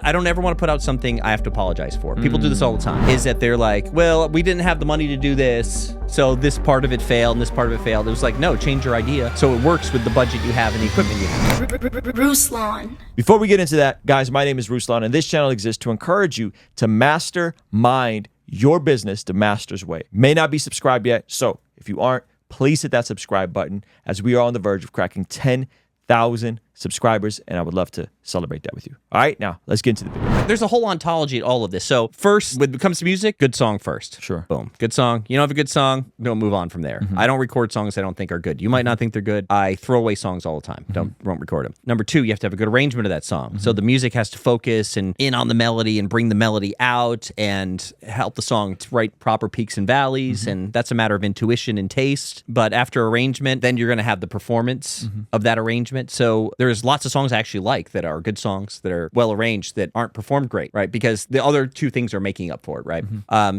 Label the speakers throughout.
Speaker 1: I don't ever want to put out something I have to apologize for. People do this all the time. Is that they're like, well, we didn't have the money to do this, so this part of it failed and this part of it failed. It was like, no, change your idea so it works with the budget you have and the equipment you have.
Speaker 2: Ruslan.
Speaker 3: Before we get into that, guys, my name is Ruslan, and this channel exists to encourage you to mastermind your business the master's way. May not be subscribed yet, so if you aren't, please hit that subscribe button as we are on the verge of cracking 10,000 subscribers, and I would love to celebrate that with you. All right, now let's get into the video.
Speaker 1: There's a whole ontology at all of this. So first, when it comes to music, good song first.
Speaker 3: Sure.
Speaker 1: Boom. Good song. You don't have a good song, don't move on from there. I don't record songs I don't think are good. You might not think they're good. I throw away songs all the time. Won't record them. Number two, you have to have a good arrangement of that song. So the music has to focus and in on the melody and bring the melody out and help the song to write proper peaks and valleys. And that's a matter of intuition and taste. But after arrangement, then you're going to have the performance of that arrangement. So there's lots of songs I actually like that are good songs that are well arranged that aren't performed great, right? Because the other two things are making up for it, right?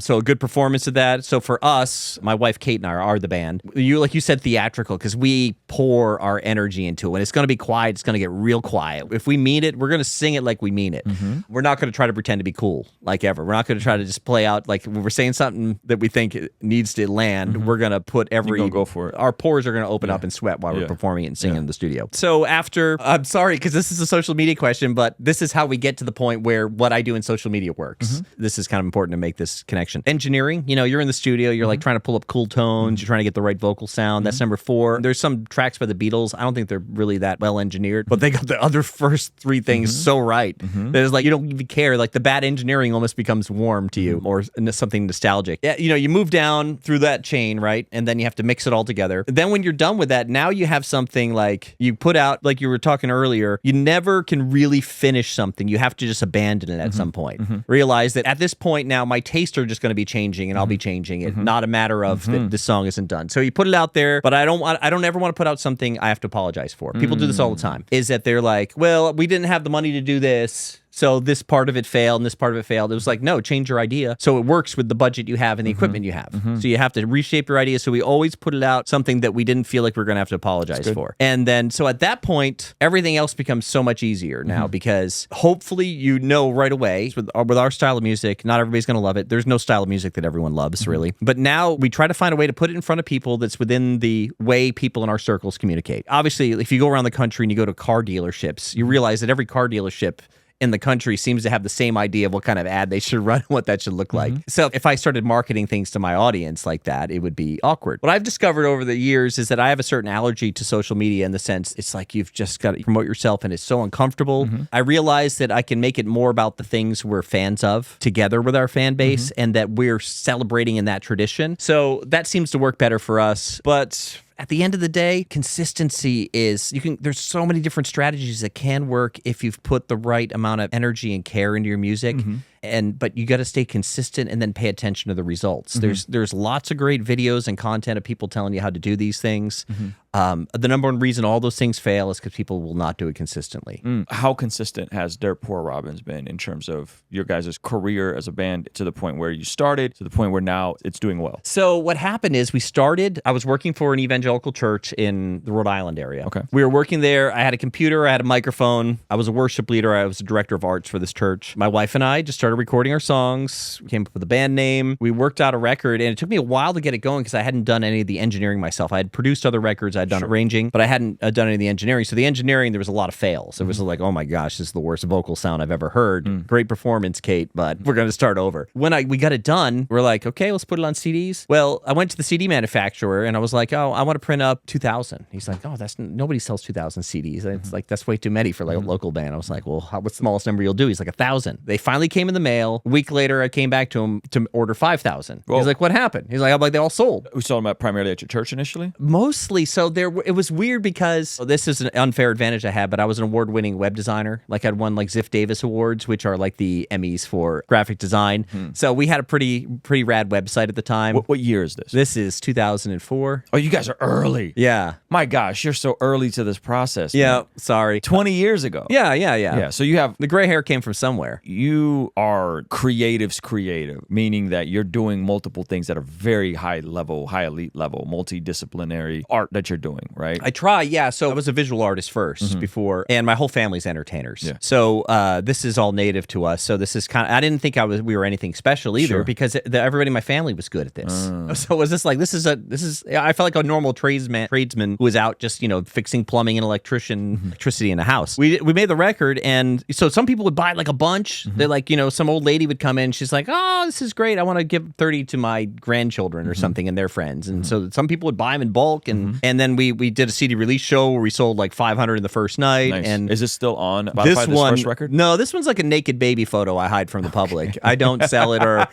Speaker 1: So a good performance of that. So for us, my wife Kate and I are the band. Like you said, theatrical, because we pour our energy into it. When it's going to be quiet, it's going to get real quiet. If we mean it, we're going to sing it like we mean it. We're not going to try to pretend to be cool like ever. We're not going to try to just play out like when we're saying something that we think needs to land. We're going to put
Speaker 3: go for it.
Speaker 1: Our pores are going to open up and sweat while we're performing it and singing in the studio. So after, I'm sorry, because this is a social media question, but this is how we get to the point where what I do in social media works. This is kind of important to make this connection. Engineering, you're in the studio, you're like trying to pull up cool tones, you're trying to get the right vocal sound. That's number 4. There's some tracks by the Beatles. I don't think they're really that well engineered, but they got the other first 3 things so right. That is like, you don't even care. Like the bad engineering almost becomes warm to you or something nostalgic. Yeah, you move down through that chain, right? And then you have to mix it all together. Then when you're done with that, now you have something like you put out, like you were talking earlier, you never can really finish something. You have to just abandon it at some point. Realize that at this point now, my tastes are just going to be changing and I'll be changing it. Not a matter of that this song isn't done. So you put it out there, but I don't ever want to put out something I have to apologize for. People do this all the time. Is that they're like, well, we didn't have the money to do this, so this part of it failed and this part of it failed. It was like, no, change your idea so it works with the budget you have and the equipment you have. So you have to reshape your idea. So we always put it out something that we didn't feel like we are going to have to apologize for. And then, so at that point, everything else becomes so much easier now because hopefully right away with our style of music, not everybody's going to love it. There's no style of music that everyone loves really. But now we try to find a way to put it in front of people that's within the way people in our circles communicate. Obviously, if you go around the country and you go to car dealerships, you realize that every car dealership in the country seems to have the same idea of what kind of ad they should run, what that should look like. So if I started marketing things to my audience like that, it would be awkward. What I've discovered over the years is that I have a certain allergy to social media in the sense it's like you've just got to promote yourself and it's so uncomfortable. I realize that I can make it more about the things we're fans of together with our fan base and that we're celebrating in that tradition. So that seems to work better for us. But at the end of the day, consistency is, there's so many different strategies that can work if you've put the right amount of energy and care into your music. But you got to stay consistent and then pay attention to the results. There's lots of great videos and content of people telling you how to do these things. The number one reason all those things fail is because people will not do it consistently.
Speaker 3: How consistent has Dirt Poor Robins been in terms of your guys' career as a band to the point where you started, to the point where now it's doing well?
Speaker 1: So what happened is I was working for an evangelical church in the Rhode Island area.
Speaker 3: Okay.
Speaker 1: We were working there. I had a computer. I had a microphone. I was a worship leader. I was a director of arts for this church. My wife and I just started recording our songs. We came up with a band name. We worked out a record, and it took me a while to get it going because I hadn't done any of the engineering myself. I had produced other records. I'd done arranging, but I hadn't done any of the engineering. So the engineering, there was a lot of fails. It was like, oh my gosh, this is the worst vocal sound I've ever heard. Great performance, Kate, but we're going to start over. When we got it done, we're like, okay, let's put it on CDs. Well, I went to the CD manufacturer and I was like, oh, I want to print up 2,000. He's like, oh, nobody sells 2,000 CDs. It's like, that's way too many for like a local band. I was like, well, what's the smallest number you'll do? He's like 1,000. They finally came in the mail. A week later, I came back to him to order 5,000. He's like, what happened? He's like, I'm like, they all sold.
Speaker 3: We sold them primarily at your church initially?
Speaker 1: Mostly. So it was weird because this is an unfair advantage I had, but I was an award-winning web designer. Like I'd won like Ziff Davis Awards, which are like the Emmys for graphic design. So we had a pretty rad website at the time.
Speaker 3: What year is this?
Speaker 1: This is 2004.
Speaker 3: Oh, you guys are early.
Speaker 1: Yeah.
Speaker 3: My gosh, you're so early to this process.
Speaker 1: Yeah,
Speaker 3: man.
Speaker 1: sorry.
Speaker 3: 20 years ago.
Speaker 1: Yeah.
Speaker 3: Yeah, so you have...
Speaker 1: The gray hair came from somewhere.
Speaker 3: You are are creatives creative, meaning that you're doing multiple things that are very high level, high elite level, multidisciplinary art that you're doing, right?
Speaker 1: I try, yeah. So I was a visual artist first before, and my whole family's entertainers.
Speaker 3: Yeah.
Speaker 1: So this is all native to us. So this is kind of, I didn't think we were anything special either because everybody in my family was good at this. So it was just like, I felt like a normal tradesman who was out just, fixing plumbing and electricity in a house. We made the record, and so some people would buy like a bunch. They're like, some old lady would come in. She's like, oh, this is great. I want to give 30 to my grandchildren or something and their friends. And so some people would buy them in bulk. And then we did a CD release show where we sold like 500 in the first night.
Speaker 3: Nice.
Speaker 1: And
Speaker 3: is this still on Spotify, this first record?
Speaker 1: No, this one's like a naked baby photo I hide from the public. I don't sell it or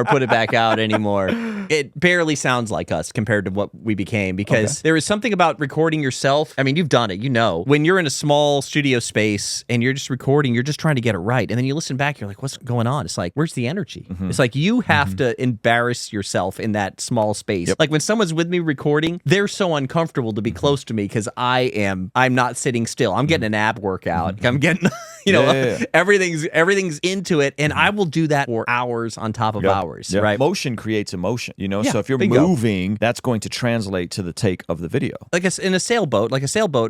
Speaker 1: put it back out anymore. It barely sounds like us compared to what we became because there is something about recording yourself. I mean, you've done it, when you're in a small studio space and you're just recording, you're just trying to get it right. And then you listen back, you're like, what's going on? It's like, where's the energy? It's like you have to embarrass yourself in that small space. Like when someone's with me recording, they're so uncomfortable to be close to me because I'm not sitting still. I'm getting an ab workout. I'm getting, everything's into it. And I will do that for hours on top of hours, right?
Speaker 3: Motion creates emotion, so if you're moving, that's going to translate to the take of the video.
Speaker 1: Like in a sailboat,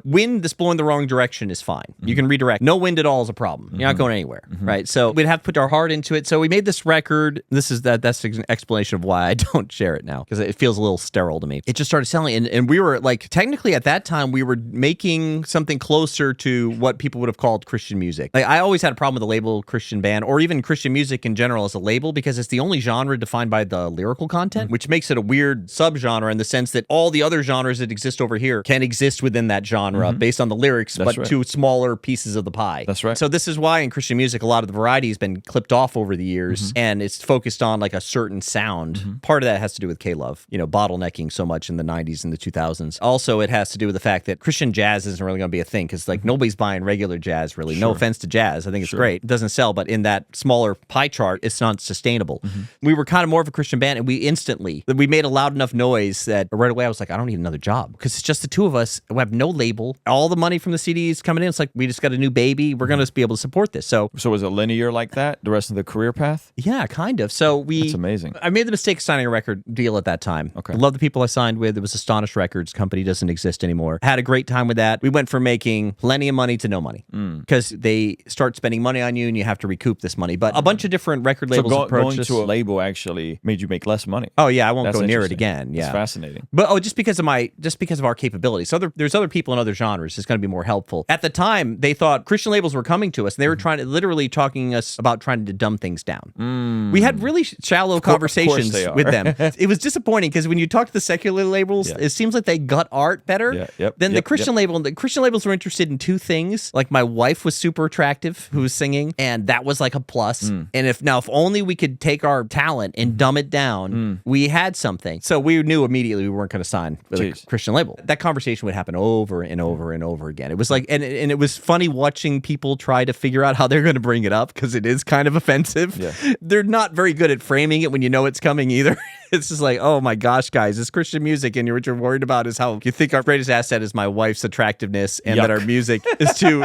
Speaker 1: wind that's blowing the wrong direction is fine. You can redirect. No wind at all is a problem. You're not going anywhere, right? So we'd have to put our heart into it. So we made this record. That's an explanation of why I don't share it now because it feels a little sterile to me. It just started selling, and we were like, technically at that time, we were making something closer to what people would have called Christian music. Like I always had a problem with the label Christian band or even Christian music in general as a label because it's the only genre defined by the lyrical content, which makes it a weird subgenre in the sense that all the other genres that exist over here can exist within that genre based on the lyrics, to smaller pieces of the pie.
Speaker 3: That's right.
Speaker 1: So this is why in Christian music, a lot of the variety has been clipped off over the years and it's focused on like a certain sound. Part of that has to do with K-Love, bottlenecking so much in the 90s and the 2000s. Also, it has to do with the fact that Christian jazz isn't really going to be a thing because like nobody's buying regular jazz really. No offense to jazz. I think it's great. It doesn't sell, but in that smaller pie chart, it's not sustainable. We were kind of more of a Christian band and we made a loud enough noise that right away I was like, I don't need another job because it's just the two of us. We have no label. All the money from the CDs coming in. It's like, we just got a new baby. We're going to be able to support this. So
Speaker 3: was it linear like that, the rest of the career path?
Speaker 1: Yeah, kind of. So
Speaker 3: That's amazing.
Speaker 1: I made the mistake of signing a record deal at that time.
Speaker 3: Okay.
Speaker 1: I love the people I signed with. It was Astonished Records. Company doesn't exist anymore. Had a great time with that. We went from making plenty of money to no money because they start spending money on you and you have to recoup this money. But a bunch of different record labels approached us.
Speaker 3: Going to a label actually made you make less money.
Speaker 1: Oh yeah, I won't go near it again. Yeah,
Speaker 3: it's fascinating.
Speaker 1: But just because of our capabilities. So there's other people in other genres. It's going to be more helpful. At the time, they thought Christian labels were coming to us and they were literally talking us about trying to dumb things down. We had really shallow conversations with them. It was disappointing because when you talk to the secular labels, it seems like they gut art better than the Christian label. The Christian labels were interested in two things. Like my wife was super attractive who was singing, and that was like a plus. And if only we could take our talent and dumb it down, we had something. So we knew immediately we weren't going to sign with a Christian label. That conversation would happen over and over and over again. It was like, and it was funny watching people try to figure out how they're going to bring it up because it is kind of offensive. Yeah. They're not very good at framing it when you know it's coming either. It's just like, oh my gosh, guys, it's Christian music, and what you're worried about is how you think our greatest asset is my wife's attractiveness, and that our music is too.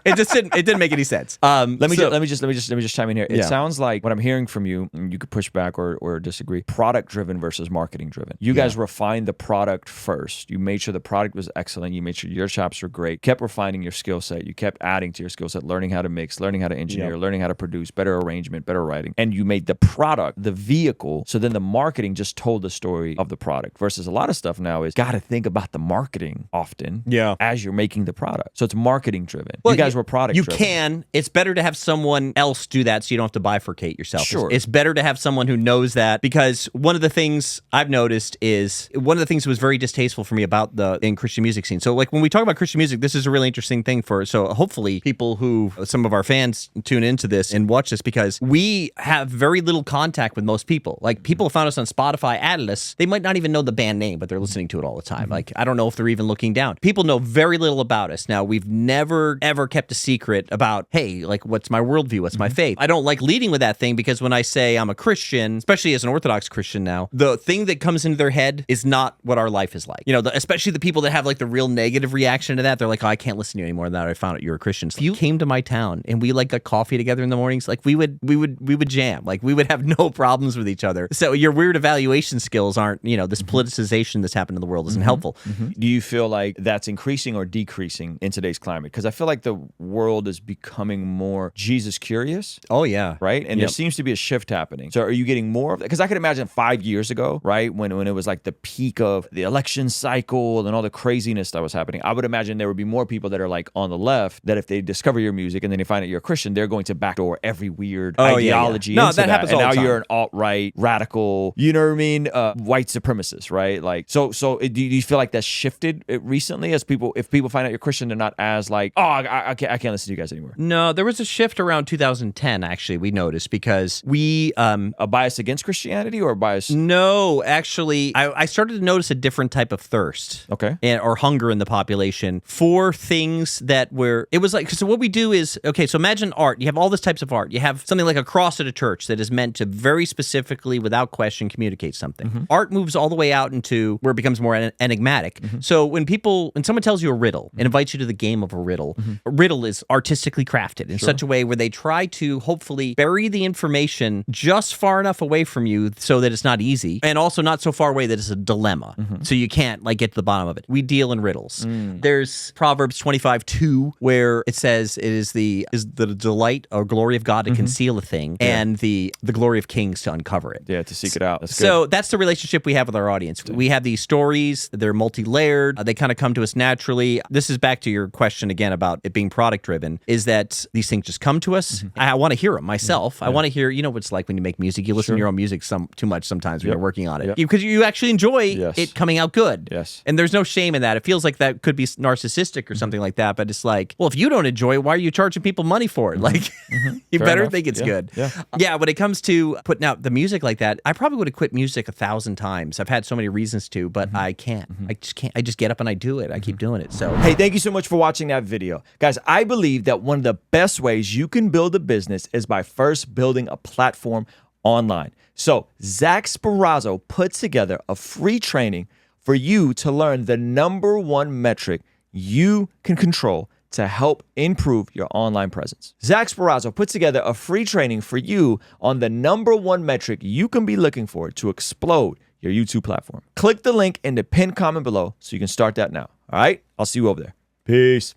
Speaker 1: It didn't make any sense.
Speaker 3: Let me just chime in here. It sounds like what I'm hearing from you, and you could push back or disagree. Product driven versus marketing driven. You guys refined the product first. You made sure the product was excellent. You made sure your chops were great. Kept refining your skill set. You kept adding to your skill set, learning how to mix, learning how to engineer, learning how to produce, better arrangement, better writing, and you made the product the vehicle. So then the marketing just told the story of the product. Versus a lot of stuff now is got to think about the marketing often. As you're making the product. So it's marketing driven. Well, you guys were product driven.
Speaker 1: You can. It's better to have someone else do that so you don't have to bifurcate yourself.
Speaker 3: Sure.
Speaker 1: It's better to have someone who knows that, because one of the things I've noticed is one of the things that was very distasteful for me about in Christian music scene. So like when we talk about Christian music, this is a really interesting thing so hopefully people who, some of our fans tune into this and watch this, because we have very little contact with most people. Like people who found us on Spotify, added us, they might not even know the band name, but they're listening to it all the time. Like I don't know if they're even looking down. People know very little about us. Now we've never ever kept a secret about, hey, like what's my worldview? What's my faith? I don't like leading with that thing, because when I say I'm a Christian, especially as an Orthodox Christian now, the thing that comes into their head is not what our life is like. Especially the people that have like the real negative reaction to that. They're like, oh, I can't listen to you anymore now that I found out you're a Christian. So if you came to my town and we like got coffee together in the mornings, like we would jam. Like we would have no problems with each other. So your weird evaluation skills aren't, this politicization that's happened in the world isn't helpful.
Speaker 3: Do you feel like that's increasing or decreasing in today's climate? Because I feel like the world is becoming more Jesus curious.
Speaker 1: Oh yeah.
Speaker 3: Right? And there seems to be a shift happening. So are you getting more of that? Because I could imagine 5 years ago, right, when it was like the peak of the election cycle and all the craziness that was happening, I would imagine there would be more people that are like on the left that if they discover your music and then they find out you're a Christian, they're going to backdoor every weird ideology
Speaker 1: No,
Speaker 3: into
Speaker 1: that happens all the
Speaker 3: and now
Speaker 1: time.
Speaker 3: you're an alt-right, radical, you know what I mean, white supremacist, right? Like, so do you feel like that's shifted recently as if people find out you're Christian, they're not as like, oh, I can't listen to you guys anymore?
Speaker 1: No, there was a shift around 2010, actually, we noticed, because we...
Speaker 3: a bias against Christianity or a bias?
Speaker 1: No, actually, I started to notice a different type of thirst.
Speaker 3: Okay.
Speaker 1: Or hunger in the population for things that were... It was like... So what we do is... Okay, so imagine art. You have all these types of art. You have something like a cross at a church that is meant to very specifically, without question, communicate something. Art moves all the way out into where it becomes more enigmatic. So when someone tells you a riddle and invites you to the game of a riddle is artistically crafted in such a way where they try to hopefully bury the information just far enough away from you so that it's not easy, and also not so far away that it's a dilemma. So you can't like get to the bottom of it. We deal in riddles. There's Proverbs 25:2 where it says it is the delight or glory of God to conceal a thing, and the glory of kings to uncover it.
Speaker 3: Yeah, to seek it out. That's
Speaker 1: So
Speaker 3: good.
Speaker 1: that's the relationship we have with our audience. We have these stories, they're multi-layered, they kind of come to us naturally. This is back to your question again about it being product driven, is that these things just come to us. I want to hear them myself. I want to hear, what it's like when you make music. You listen to your own music too much sometimes when you're working on it. Because you actually enjoy it coming out good.
Speaker 3: Yes.
Speaker 1: And there's no shame in that. It feels like that could be narcissistic or something like that, but it's like, well, if you don't enjoy it, why are you charging people money for it? Like, you
Speaker 3: Fair
Speaker 1: better
Speaker 3: enough.
Speaker 1: think it's good.
Speaker 3: Yeah.
Speaker 1: When it comes to putting out the music like that, I probably would have quit music 1,000 times. I've had so many reasons to, but I can't. I just can't. I just get up and I do it. I keep doing it. So,
Speaker 3: hey, thank you so much for watching that video. Guys, I believe that one of the best ways you can build a business is by first building a platform online. So Zach Sparazzo put together a free training for you to learn the #1 metric you can control to help improve your online presence. Zach Sparazzo put together a free training for you on the #1 metric you can be looking for to explode your YouTube platform. Click the link in the pinned comment below so you can start that now. All right? I'll see you over there. Peace.